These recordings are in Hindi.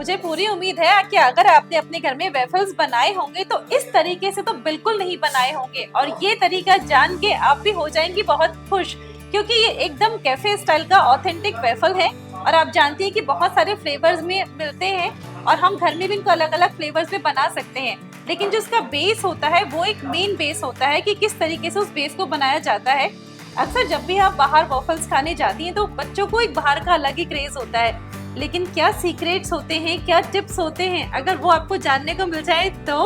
मुझे पूरी उम्मीद है कि अगर आपने अपने घर में वेफल्स बनाए होंगे तो इस तरीके से तो बिल्कुल नहीं बनाए होंगे, और ये तरीका जान के आप भी हो जाएंगी बहुत खुश, क्योंकि ये एकदम कैफे स्टाइल का ऑथेंटिक वेफल है। और आप जानती हैं कि बहुत सारे फ्लेवर्स में मिलते हैं और हम घर में भी इनको अलग अलग फ्लेवर्स में बना सकते हैं, लेकिन जो इसका बेस होता है वो एक मेन बेस होता है कि किस तरीके से उस बेस को बनाया जाता है। अक्सर जब भी आप बाहर वॉफल्स खाने जाती हैं तो बच्चों को एक बाहर का अलग ही क्रेज होता है, लेकिन क्या सीक्रेट्स होते हैं, क्या टिप्स होते हैं, अगर वो आपको जानने को मिल जाए तो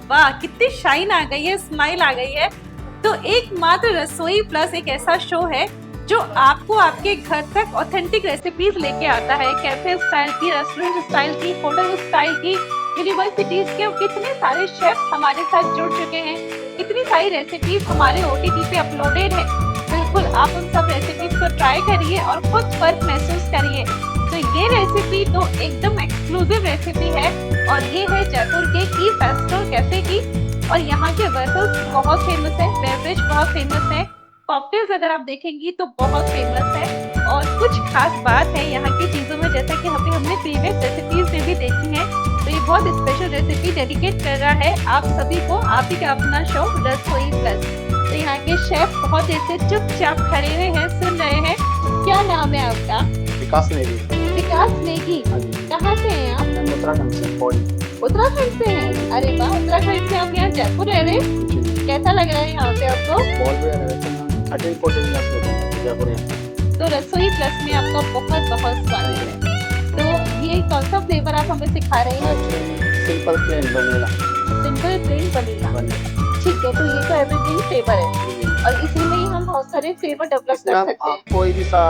वाह, कितनी शाइन आ गई है, स्माइल आ गई है। तो एकमात्र रसोई प्लस एक ऐसा शो है जो आपको आपके घर तक ऑथेंटिक रेसिपीज लेके आता है, कैफे स्टाइल की, रेस्टोरेंट स्टाइल की, होटल स्टाइल की, यूनिवर्सिटीज के कितने सारे शेफ हमारे साथ जुड़ चुके हैं, इतनी सारी रेसिपीज हमारे OTT पे अपलोडेड है। बिल्कुल आप उन सब रेसिपीज को ट्राई करिए और खुद फर्क महसूस करिए। तो ये रेसिपी तो एकदम एक्सक्लूसिव रेसिपी है और ये है जयपुर के की फेस्टिवल कैफे की, और यहाँ के वेफल्स बहुत फेमस है, बेवरेज बहुत फेमस है, कॉकटेल्स अगर आप देखेंगी तो बहुत फेमस है। और कुछ खास बात है यहाँ की चीजों में, जैसा कि हमने प्रीवियस रेसिपीज में भी देखी है, तो ये बहुत स्पेशल रेसिपी डेडिकेट कर रहा है आप सभी को, आप ही का अपना शो रसोई प्लस। तो यहाँ के शेफ बहुत ऐसे चुपचाप खड़े हुए हैं, सुन रहे हैं। क्या नाम है आपका? विकास नेगी। विकास नेगी, कहाँ से हैं आप? उत्तराखंड से। उत्तराखंड से हैं? अरे वाह, उत्तराखंड से आप यहाँ जयपुर रह रहे हैं, कैसा लग रहा है यहाँ पे आपको? 13-14 इयर्स हो गए जयपुर में। तो रसोई प्लस में आपका बहुत बहुत स्वागत है। तो ये कौन सा फ्लेवर आप हमें सिखा रहे हैं? Simple plain vanilla. Simple plain vanilla, ठीक है। तो ये तो एवरग्रीन फ्लेवर है और इसी में ही हम बहुत सारे फ्लेवर डेवलप कर सकते हैं। आप कोई भी सा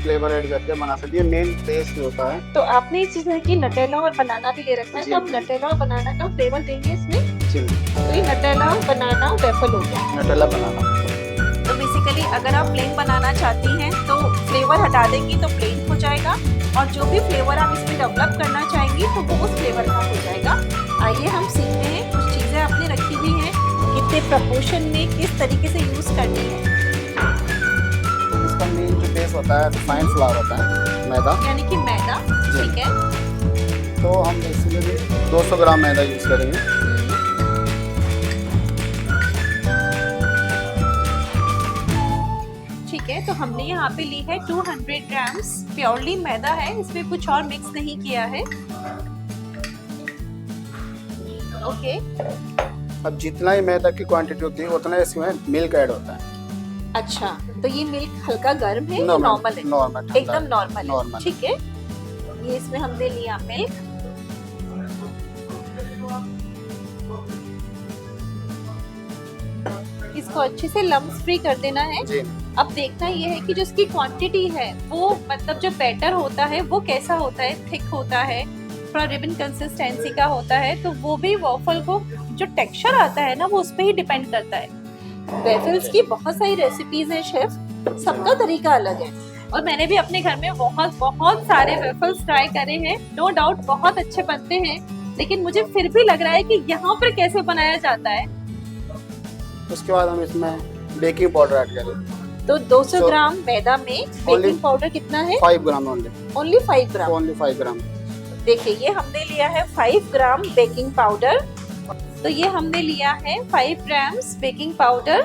फ्लेवर ऐड करके बना सकते हैं, मेन टेस्ट होता है। तो आपने इस चीज की नटेला और बनाना भी ले रखा है, तो आप नटेला और बनाना का फ्लेवर देंगे इसमें। तो ये नटेला और बनाना वेफल हो गया। नटेला बनाना। तो बेसिकली अगर आप प्लेन बनाना चाहती हैं तो फ्लेवर हटा देंगी तो प्लेन हो जाएगा, और जो भी फ्लेवर आप इसमें डेवलप करना चाहेंगी तो वो उस फ्लेवर का हो जाएगा। आइए हम सीखते हैं, कुछ चीजें आपने रखी हुई हैं, कितने प्रपोर्शन में किस तरीके से यूज करनी है। इसका मेन जो बेस होता है रिफाइंड फ्लावर होता है, मैदा, यानी कि मैदा, ठीक है। तो हम इसमें 200 ग्राम मैदा यूज करेंगे। ठीक है, तो हमने यहाँ पे ली है 200 ग्राम्स प्योरली मैदा है, इसमें कुछ और मिक्स नहीं किया है। ओके। अब जितना ही मैदा की क्वांटिटी होती है उतना इसमें मिल्क ऐड होता है। अच्छा, तो ये मिल्क हल्का गर्म है या नॉर्मल है? नॉर्मल, एकदम नॉर्मल है, ठीक है। ये इसमें हमने लिया मिल्क, इसको अच्छे से लम्स फ्री कर देना है। जी। अब देखना ये है कि जो इसकी क्वांटिटी है वो मतलब जो बैटर होता है वो कैसा होता है, थिक होता है, थोड़ा रिबन कंसिस्टेंसी का होता है, तो वो भी वॉफल को जो टेक्सचर आता है ना वो उस पर ही डिपेंड करता है। वेफल्स की बहुत सारी रेसिपीज हैं शेफ, सबका तरीका अलग है, और मैंने भी अपने घर में बहुत सारे वेफल्स ट्राई करे हैं, नो डाउट बहुत अच्छे बनते हैं, लेकिन मुझे फिर भी लग रहा है कि यहाँ पर कैसे बनाया जाता है। उसके बाद हम इसमें बेकिंग पाउडर ऐड करेंगे। तो 200 ग्राम मैदा में बेकिंग पाउडर कितना है? 5 ग्राम ओनली 5 ग्राम। ओनली 5 ग्राम। देखिए ये हमने लिया है 5 ग्राम बेकिंग पाउडर, तो ये हमने लिया है 5 ग्राम्स बेकिंग पाउडर।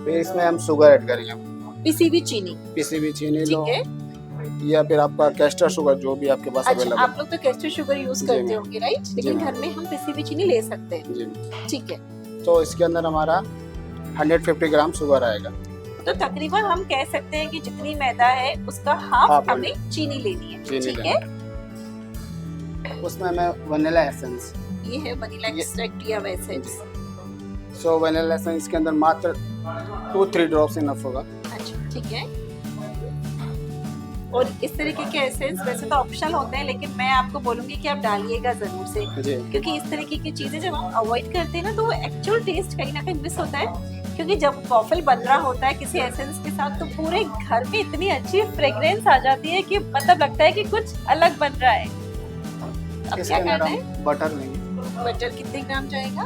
फिर इसमें हम शुगर ऐड करेंगे, पिसी हुई चीनी, लो, ठीक है, या फिर आपका कैस्टर शुगर जो भी आपके पास अच्छा, अवेलेबल। आप लोग तो कैस्टर शुगर यूज करते होंगे राइट, लेकिन घर में हम पिसी हुई चीनी ले सकते हैं, जी। ठीक है। तो इसके अंदर हमारा 150 ग्राम शुगर आएगा। तो तकरीबन हम कह सकते हैं कि जितनी मैदा है उसका हाफ हमें चीनी लेनी है, ठीक है। उसमें हमें वनीला एसेंस, ये है वनीला एक्सट्रैक्ट या एसेंस। सो वनीला एसेंस के अंदर मात्र 2-3 ड्रॉप्स इनफ होगा। अच्छा, ठीक है। और इस तरीके के एसेंस वैसे तो ऑप्शनल होते हैं, लेकिन मैं आपको बोलूंगी कि आप डालिएगा जरूर से, क्योंकि इस तरीके की चीजें जब हम अवॉइड करते हैं ना तो वो एक्चुअल टेस्ट कहीं ना कहीं मिस होता है। क्योंकि जब वॉफल बन रहा होता है किसी एसेंस के साथ तो पूरे घर में इतनी अच्छी फ्रेग्रेंस आ जाती है कि मतलब लगता है कि कुछ अलग बन रहा है। अब क्या करना है? बटर लेंगे। बटर कितने ग्राम जाएगा?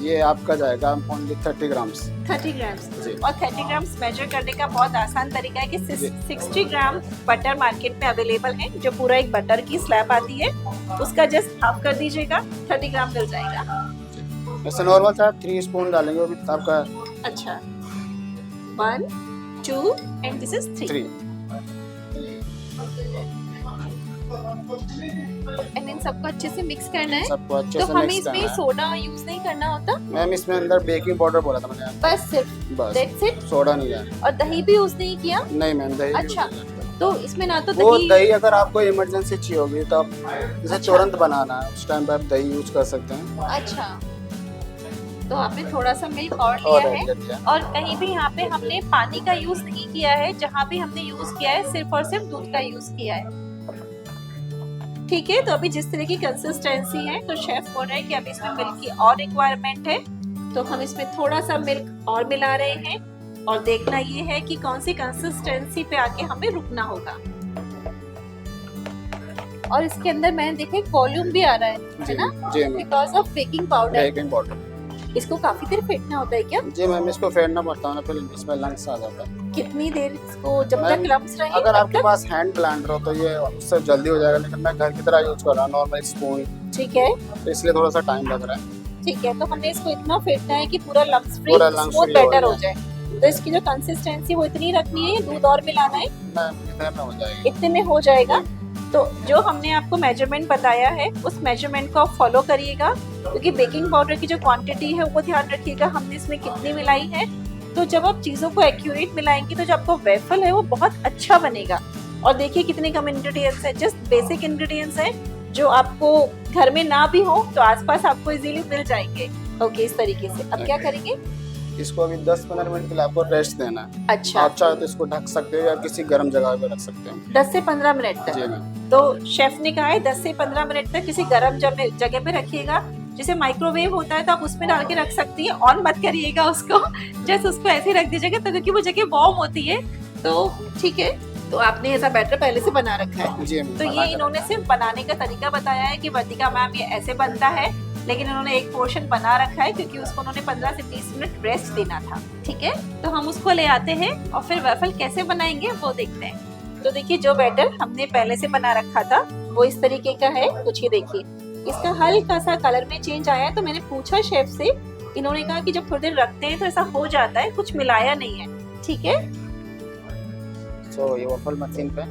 ये आपका जाएगा ओनली 30 ग्राम्स। 30 ग्राम्स। जी। और 30 ग्राम्स मेजर करने का बहुत आसान तरीका है कि जी। 60 ग्राम बटर मार्केट में अवेलेबल है, जो पूरा एक बटर की स्लैब आती है, उसका जस्ट हाफ कर दीजिएगा, 30 ग्राम मिल जाएगा। वैसे नॉर्मल से आप 3 स्पून डालेंगे वो भी आपका। अच्छा, 1 2 and this is 3 3। And in सबको अच्छे से मिक्स करना है। सबको अच्छे तो से हमें मिक्स करना इसमें है। सोडा यूज नहीं करना होता, मैम इसमें अंदर बेकिंग पाउडर बोला था मैंने, बस सिर्फ बस दैट्स इट। सोडा नहीं है। और दही भी यूज नहीं किया? नहीं मैम, दही अच्छा। use नहीं करते। तो इसमें ना तो वो दही, दही अगर आपको इमरजेंसी चाहिए होगी तो आप जैसे अच्छा। तुरंत बनाना है उस टाइम पे आप दही यूज कर सकते हैं। अच्छा, तो आपने थोड़ा सा मिल्क और और लिया ऐड है। कर दिया। और कहीं भी यहाँ पे हमने पानी का यूज नहीं किया है, जहाँ भी हमने यूज किया है सिर्फ और सिर्फ दूध का यूज किया है। ठीक है, तो अभी जिस तरह की कंसिस्टेंसी है, तो शेफ बोल रहे हैं कि अभी इसमें मिल्क की और रिक्वायरमेंट है, तो हम इसमें थोड़ा सा मिल्क और मिला रहे हैं। और देखना ये है कि कौन सी कंसिस्टेंसी पे आके हमें रुकना होगा। और इसके अंदर मैंने देखा एक वॉल्यूम भी आ रहा है ना, जी ma'am, because of baking powder. Baking powder. इसको काफी देर फेंटना होता है क्या? जी मैम, इसको फेरना पड़ता है ना, फिर इसमें लंग्स आ जाता है। कितनी देर इसको, जब मैम, तक लम्स रहे अगर तब आपके तक? पास हैंड ब्लेंडर हो तो ये उससे जल्दी हो जाएगा, लेकिन मैं घर की तरह यूज कर रहा हूँ नॉर्मल स्पून, ठीक है, तो इसलिए थोड़ा सा टाइम लग रहा है। ठीक है। तो हमने इसको इतना फेंटना है कि पूरा लम्स फ्री, पूरा lumps स्मूथ free हो बैटर हो जाए। जाए। तो इसकी जो कंसिस्टेंसी वो इतनी रखनी है, दूध और मिलाना है, मैम इतने में हो जाएगी। इतने में हो जाएगा। तो जो हमने आपको मेजरमेंट बताया है उस मेजरमेंट को आप फॉलो करिएगा, क्योंकि बेकिंग पाउडर की जो क्वांटिटी है वो ध्यान रखिएगा हमने इसमें कितनी मिलाई है। तो जब आप चीज़ों को एक्यूरेट मिलाएंगे तो जो आपको वेफल है वो बहुत अच्छा बनेगा। और देखिए कितने कम इंग्रेडिएंट्स हैं, जस्ट बेसिक इंग्रेडिएंट्स हैं जो आपको घर में ना भी हो तो आसपास आपको इजीली मिल जाएंगे। ओके, इस तरीके से अब क्या करेंगे? इसको अभी 10-15 मिनट के लिए आपको रेस्ट देना है। अच्छा, आप चाहे तो इसको ढक सकते हो या किसी गर्म जगह पे रख सकते हैं। 10 से 15 मिनट जी तक। मैम। तो शेफ ने कहा है 10 से 15 मिनट तक किसी गर्म जगह पे रखिएगा। जैसे माइक्रोवेव होता है तो आप उसमें डाल के रख सकती है, ऑन मत करिएगा उसको, जस्ट उसको ऐसे ही रख दीजिएगा, तो क्योंकि वो जगह वार्म होती है। तो ठीक है, तो आपने ऐसा बैटर पहले से बना रखा है। जी मैम। तो ये इन्होंने सिर्फ बनाने का तरीका बताया है कि वर्तिका मैम ये ऐसे बनता है, लेकिन उन्होंने एक पोर्शन बना रखा है क्योंकि उसको उन्होंने 15 से 20 मिनट रेस्ट देना था। ठीक है, तो हम उसको ले आते हैं और फिर वेफल कैसे बनाएंगे वो देखते हैं। तो देखिए जो बैटर हमने पहले से बना रखा था वो इस तरीके का है। कुछ ये देखिए, इसका हल्का सा कलर में चेंज आया है। तो मैंने पूछा शेफ से, इन्होंने कहा कि जब थोड़ी देर रखते हैं तो ऐसा हो जाता है, कुछ मिलाया नहीं है। ठीक है, तो ये वॉफल मशीन पे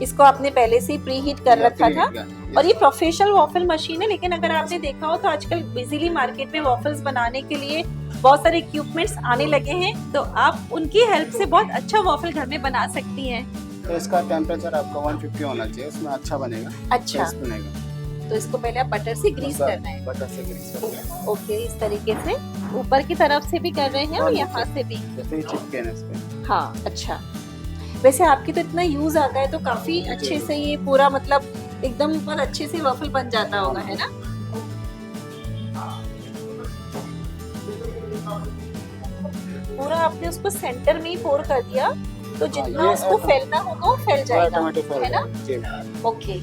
इसको आपने पहले से ही प्री हीट कर रखा था। और और ये प्रोफेशनल वॉफल मशीन है, लेकिन अगर आपने देखा हो तो आजकल बिजली मार्केट में वॉफल्स बनाने के लिए बहुत सारे इक्विपमेंट्स आने लगे हैं, तो आप उनकी हेल्प से बहुत अच्छा वॉफल घर में बना सकती हैं। तो इसका टेम्परेचर आपका 150 होना चाहिए, उसमें अच्छा बनेगा। अच्छा, टेस्ट बनेगा। तो इसको पहले आप बटर से ग्रीस करना है। बटर से ग्रीस करना है। ओके, इस तरीके से ऊपर की तरफ से भी कर रहे हैं और यहाँ से भी। जैसे ही चिपके ना इस पे। हाँ, अच्छा। वैसे आपकी तो इतना यूज आता है तो काफी अच्छे से ये पूरा मतलब एकदम ऊपर अच्छे से वॉफल बन जाता होगा, है ना? पूरा आपने उसको सेंटर में ही पोर कर दिया, तो जितना ये उसको फैलना होगा वो फैल जाएगा, ऑटोमेटिक फैल है ना? जाएगा। जी। ओके,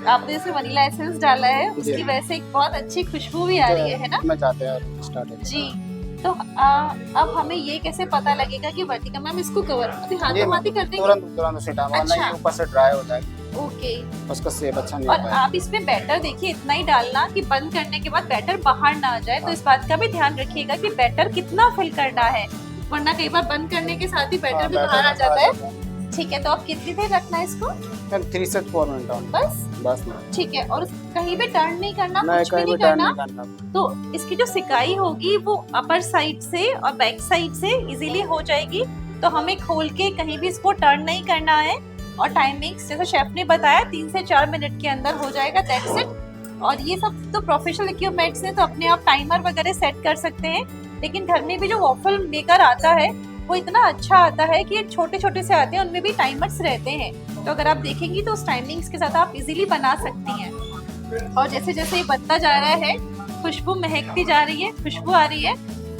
आपने इसमें वनीला एसेंस डाला है, उसकी जी। वजह से एक बहुत अच्छी खुशबू भी आ रही है ना? मैं चाहते हैं स्टार्ट हो जाए। जी। तो अब हमें ये कैसे पता लगेगा कि वर्तिका मैम इसको कवर अभी ये हाथों माथी कर देंगे? तुरंत उसे डालना, वरना अच्छा। ये ऊपर से ड्राई हो जाएगा, ओके। उसका शेप अच्छा नहीं और आता है। आप इसमें बैटर देखिए इतना ही डालना कि बंद करने के बाद बैटर बाहर ना आ जाए। तो इस बात का भी ध्यान रखिएगा कि बैटर कितना फिल करना है, वरना कई बार बंद करने के साथ ही बैटर भी बाहर आ जाता है। ठीक है, तो आप कितनी देर रखना है इसको? 3 से 4 मिनट और बस ना। ठीक है। और कहीं भी टर्न नहीं करना, नहीं, कुछ भी कहीं नहीं भी टर्न करना। नहीं करना। तो इसकी जो सिकाई होगी वो अपर साइड से और बैक साइड से इजीली हो जाएगी। तो हमें खोल के कहीं भी इसको टर्न नहीं करना है। और टाइमिंग्स जैसे शेफ ने बताया 3 से 4 मिनट के अंदर हो जाएगा, दैट्स इट। और ये सब तो प्रोफेशनल इक्विपमेंट्स हैं, तो अपने आप टाइमर वगैरह सेट कर सकते हैं। लेकिन घर में भी जो वॉफल मेकर आता है वो इतना अच्छा आता है कि छोटे छोटे से आते हैं, उनमें भी टाइमर्स रहते हैं। तो अगर आप देखेंगी तो उस टाइमिंग्स के साथ आप इजीली बना सकती हैं। और जैसे जैसे ये बनता जा रहा है खुशबू महकती जा रही है, खुशबू आ रही है।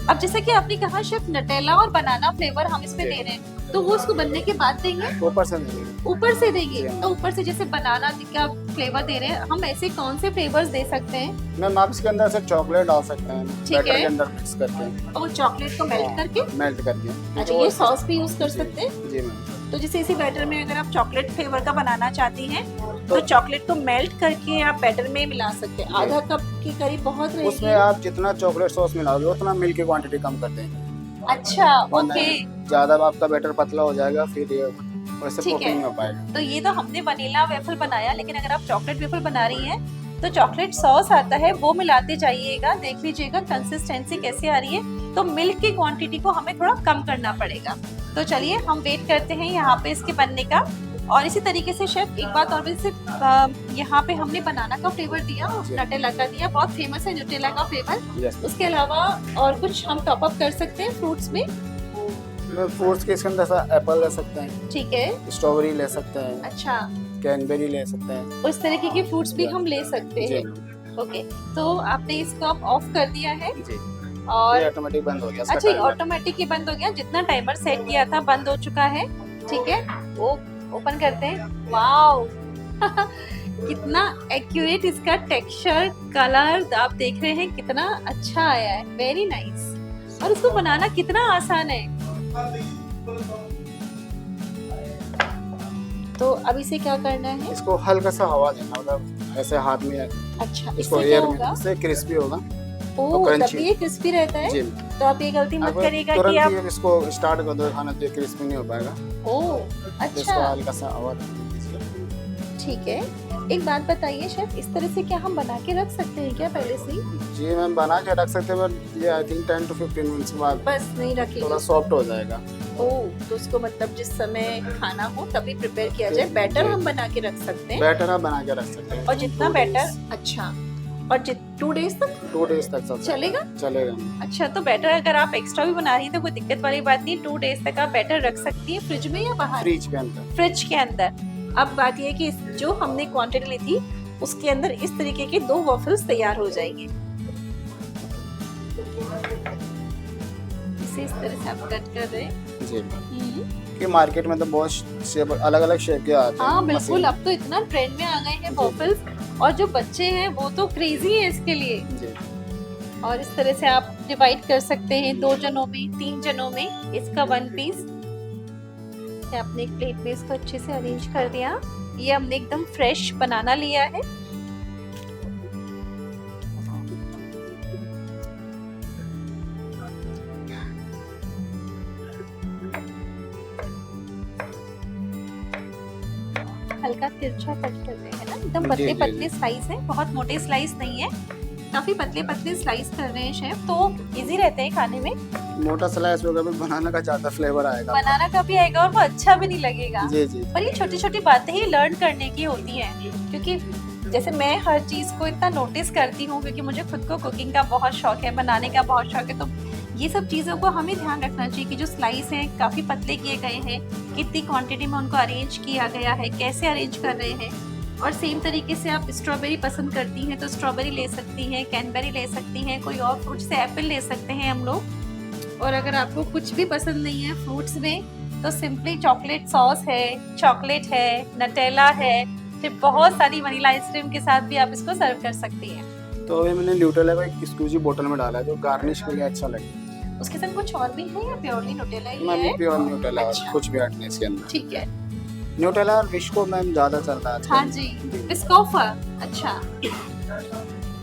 अब जैसे कि आपने कहा शेफ नटेला और बनाना फ्लेवर हम इसमें जी। दे रहे हैं, तो वो उसको बनने के बाद देंगे? ऊपर से देंगे। ऊपर से देंगे। जी। तो ऊपर से जैसे बनाना का फ्लेवर दे रहे हैं, हम ऐसे कौन से फ्लेवर्स दे सकते हैं? मैम आप इसके अंदर से चॉकलेट डाल सकते हैं, ठीक बैटर है। के अंदर मिक्स करके। और चॉकलेट को मेल्ट करके? मेल्ट करके। अच्छा, ये सॉस भी यूज कर सकते हैं? जी मैम। तो जैसे इसी बैटर में अगर आप चॉकलेट फ्लेवर का बनाना चाहती हैं, तो चॉकलेट को मेल्ट करके आप बैटर में मिला सकते हैं। आधा कप के करीब बहुत रहेगी। उसमें आप जितना चॉकलेट सॉस मिलाओगे उतना मिल्क की क्वांटिटी कम कर देंगे। अच्छा, वरना ओके। ज्यादा आपका बैटर पतला हो जाएगा, फिर ये वैसे ठीक है। पॉपिंग नहीं हो पाएगा। तो ये तो हमने वनीला वेफल बनाया, लेकिन अगर आप चॉकलेट वेफल बना रही हैं तो चॉकलेट सॉस आता है, वो मिलाते जाइएगा। देख लीजिएगा कंसिस्टेंसी कैसी आ रही है। तो मिल्क की क्वांटिटी को हमें थोड़ा कम करना पड़ेगा। तो चलिए हम वेट करते हैं यहाँ पे इसके बनने का। और इसी तरीके से शेफ एक बात और भी, सिर्फ यहाँ पे हमने बनाना का फ्लेवर दिया और जी। नटेला का दिया, बहुत फेमस है नटेला का फ्लेवर। यस। उसके अलावा और कुछ हम टॉप अप कर सकते हैं फ्रूट्स में? फ्रूट्स के इसके अंदर से एप्पल ले सकते हैं, ठीक है। स्ट्रॉबेरी ले सकते हैं, अच्छा, कैनबेरी ले सकते हैं। उस तरीके के फ्रूट्स भी हम ले सकते जी। हैं। ओके, तो आपने इसको अब ऑफ कर दिया है जी। और ये ऑटोमेटिक बंद हो गया। इसका अच्छा, ये timer। ऑटोमेटिक ही बंद हो गया। जितना टाइमर सेट किया था बंद हो चुका है। ठीक है, वो ओपन करते हैं। वाओ कितना एक्यूरेट इसका टेक्सचर, कलर आप देख रहे हैं, कितना अच्छा आया है। Very nice. और इसको बनाना कितना आसान है। तो अब इसे क्या करना है? इसको हल्का सा हवा देना, मतलब ऐसे हाथ में अच्छा, इसको इससे क्या एयर में, होगा? इससे क्रिस्पी होगा। ओह, crunchy। तभी ये क्रिस्पी रहता है। जी। तो आप ये गलती मत अब करिएगा तुरंत कि आप ही इसको स्टार्ट कर दो खाना, तो ये क्रिस्पी नहीं हो पाएगा। ओह, तो इसको अच्छा, हल्का सा हवा देना दीजिए। ठीक है। एक बात बताइए शेफ, इस तरह से क्या हम बना के रख सकते हैं क्या पहले से ही? जी मैम, बना के रख सकते हैं, बट ये आई थिंक 10 to 15 मिनट्स के बाद बस नहीं रखेंगे? थोड़ा सॉफ्ट हो जाएगा। ओह, तो उसको मतलब जिस समय खाना हो तभी प्रिपेयर किया जाए। जी, बैटर जी। हम बना के रख सकते हैं। बैटर आप बना के रख सकते हैं। और जितना 2 बैटर, days। अच्छा, और 2 डेज तक 2 days तक चल चलेगा? चलेगा। अच्छा, तो बैटर अगर आप एक्स्ट्रा भी बना रही हैं तो कोई दिक्कत वाली बात नहीं। 2 डेज तक आप बैटर रख सकती है फ्रिज में या बाहर? फ्रिज के अंदर। फ्रिज के अंदर। अब बात ये है कि जो हमने क्वांटिटी ली थी उसके अंदर इस तरीके के 2 वॉफल्स तैयार हो जाएंगे। इसे इस तरह से आप कट कर रहे हैं। जी। कि मार्केट में तो बहुत शेप, अलग अलग शेप के आते हैं। हाँ बिल्कुल, मशीन। अब तो इतना ट्रेंड में आ गए हैं वॉफल्स, और जो बच्चे हैं वो तो क्रेजी है इसके लिए। जी। और इस तरह से आप डिवाइड कर सकते हैं 2 जनों में, 3 जनों में। इसका 1 पीस आपने एक प्लेट में इसको अच्छे से अरेंज कर दिया। ये हमने एकदम फ्रेश बनाना लिया है। हल्का तिरछा कट करते हैं ना, एकदम जी, पतले जी, पतले जी। स्लाइस है, बहुत मोटे स्लाइस नहीं है, काफी पतले पतले स्लाइस कर रहे हैं शेफ। तो इजी रहते हैं खाने में। मोटा स्लाइस होगा भी बनाना का ज्यादा फ्लेवर आएगा। बनाना का भी आएगा और वो अच्छा भी नहीं लगेगा। जी जी। पर ये छोटी छोटी बातें ही लर्न करने की होती हैं, क्योंकि जैसे मैं हर चीज को इतना नोटिस करती हूँ, क्योंकि मुझे खुद को कुकिंग का बहुत शौक है, बनाने का बहुत शौक है। तो ये सब चीजों को हमें ध्यान रखना चाहिए कि जो स्लाइस हैं काफी पतले किए गए हैं, कितनी क्वांटिटी में उनको अरेंज किया गया है, कैसे अरेंज कर रहे हैं। और सेम तरीके से आप स्ट्रॉबेरी पसंद करती हैं तो स्ट्रॉबेरी ले सकती हैं, कैनबेरी ले सकती हैं, कोई और फ्रूट से एप्पल ले सकते हैं हम लोग। और अगर आपको कुछ भी पसंद नहीं है फ्रूट्स में, तो सिंपली चॉकलेट सॉस है, चॉकलेट है, नटेला है, फिर बहुत सारी वनीला आइसक्रीम के साथ भी आप इसको सर्व कर सकती हैं। तो ये मैंने न्यूटेला को एक एक्सक्लूसिव बोतल में डाला है जो गार्निश के लिए अच्छा लगे। उसके साथ कुछ और भी है या प्योरली न्यूटेला ही मैम है? प्योर न्यूटेला, अच्छा। कुछ भी ऐड नहीं इसके अंदर। ठीक है। न्यूटेला और विस्को मैम ज्यादा चलता है। हाँ जी, बिस्कॉफ। अच्छा,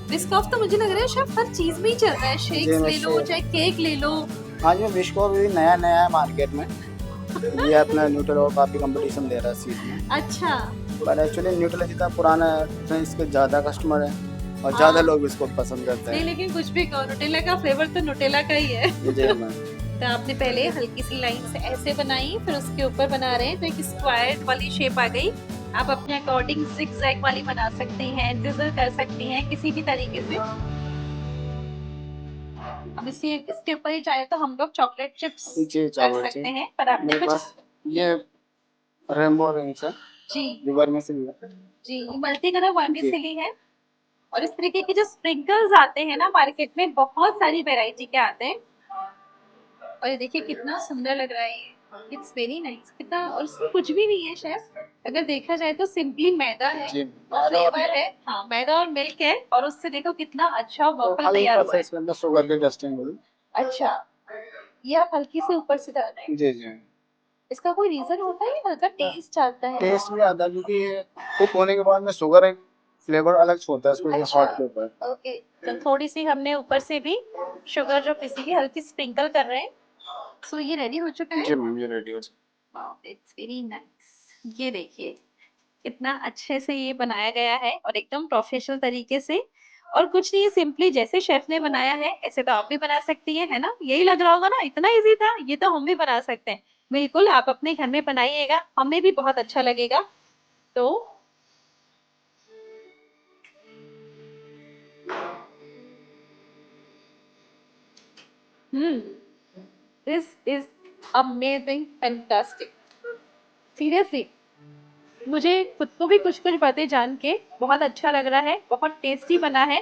बिस्कॉफ तो मुझे लग रहा है शायद हर चीज में ही चल रहा है। शेक्स ले लो, चाहे केक ले लो। आज में विस्को भी नया नया है मार्केट में। ये अपना न्यूटेला को काफी कंपटीशन दे रहा है इस चीज में। अच्छा, पर एक्चुअली न्यूटेला जितना पुराना है उतना इसके ज्यादा कस्टमर है और ज्यादा लोग इसको पसंद करते नहीं हैं। लेकिन कुछ भी कहो, न्यूटेला का फ्लेवर तो न्यूटेला का ही है। जी मैम। तो आपने पहले हल्की सी लाइन से ऐसे बनाई, फिर उसके ऊपर बना रहे हैं तो एक स्क्वायर वाली शेप आ गई। आप अपने अकॉर्डिंग जिगजैग वाली बना सकती हैं, डिजल कर सकती हैं किसी भी तरीके से। अब इसके ऊपर ही चाहे तो हम लोग चॉकलेट चिप्स जी कर चॉकलेट सकते हैं, पर आपने मेरे कुछ पास ये रेनबो रिंग्स है, जी रिवर में से भी है। जी मल्टी कलर वाली जी। सिली है। और इस तरीके के जो स्प्रिंकल्स आते हैं ना मार्केट में, बहुत सारी वैरायटी के आते हैं, और ये देखिए कितना सुंदर लग रहा है ये। It's very nice. कितना, और इसमें कुछ भी नहीं है शेफ, अगर देखा जाए तो सिंपली मैदा है जी और फ्लेवर है। हाँ, मैदा और मिल्क है, और उससे देखो कितना अच्छा वफल तैयार हल्का हुआ सा है। इसके अंदर शुगर की डस्टिंग होगी। अच्छा, ये आप हल्की से ऊपर से डाल रहे हैं। जी जी। इसका कोई रीजन होता है या हल्का टेस्ट आता है? टेस्ट भी आता है क्योंकि ये कुक होने के बाद में शुगर एक फ्लेवर अलग से होता है इसको हॉट के ऊपर। ओके, तो थोड़ी सी हमने ऊपर से भी शुगर जो पिसी की हल्की स्प्रिंकल कर रहे हैं। सो ये रेडी हो चुका है। जी मैम ये रेडी हो इट्स वेरी नाइस। ये देखिए कितना अच्छे से ये बनाया गया है और एकदम प्रोफेशनल तरीके से। और कुछ नहीं, सिंपली जैसे शेफ ने बनाया है ऐसे तो आप भी बना सकती है ना? यही लग रहा होगा ना, इतना इजी था, ये तो हम भी बना सकते हैं। बिल्कुल, आप अपने घर में बनाइएगा, हमें भी बहुत अच्छा लगेगा। तो this is amazing, fantastic. Seriously मुझे खुद को भी कुछ कुछ बातें जान के बहुत अच्छा लग रहा है, बहुत टेस्टी बना है।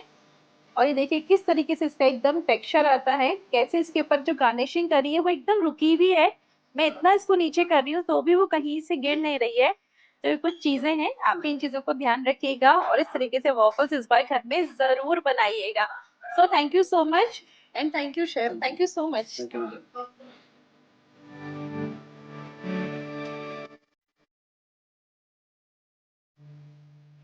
और ये देखिए किस तरीके से इसका एकदम टेक्सचर आता है, कैसे इसके ऊपर जो गार्निशिंग करी है वो एकदम रुकी हुई है। मैं इतना इसको नीचे कर रही हूँ तो भी वो कहीं से गिर नहीं रही है। तो ये कुछ चीजें हैं, आप इन चीजों को ध्यान रखिएगा और इस तरीके से वॉफल्स इस बार घर में जरूर बनाइएगा। So thank you so much, and thank you chef, thank you so much. गई।